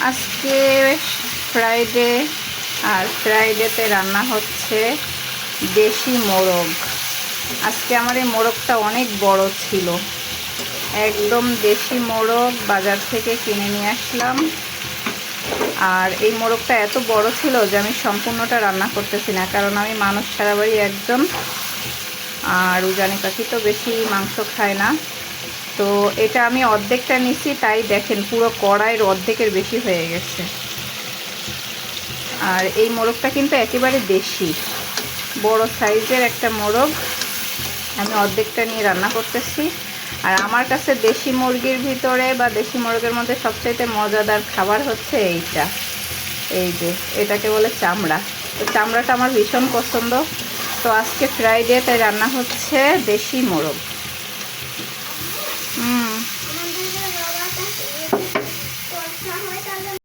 আজকে ফ্রাইডে, আর ফ্রাইডেতে রান্না হচ্ছে দেশি মোরগ। আজকে আমার এই মোরগটা অনেক বড় ছিল, একদম দেশি মোরগ বাজার থেকে কিনে নিয়ে আসলাম। আর এই মোরগটা এত বড় ছিল যে আমি সম্পূর্ণটা রান্না করতেছি না, কারণ আমি মানুষ সারা বাড়ি একজন, আর উজানি পাখি তো বেশি মাংস খায় না। তো এটা আমি অর্ধেকটা নিছি, তাই দেখেন পুরো কড়াইয়ের অর্ধেকের বেশি হয়ে গেছে। আর এই মোরগটা কিন্তু একেবারে দেশি, বড় সাইজের একটা মোরগ। আমি অর্ধেকটা নিয়ে রান্না করতেছি। আর আমার কাছে দেশি মুরগির ভিতরে বা দেশি মুরগের মধ্যে সবচাইতে মজাদার খাবার হচ্ছে এইটা, এই যে এটাকে বলে চামড়া। তো চামড়াটা আমার ভীষণ পছন্দ। তো আজকে ফ্রাইডে, তাই রান্না হচ্ছে দেশি মোরগ।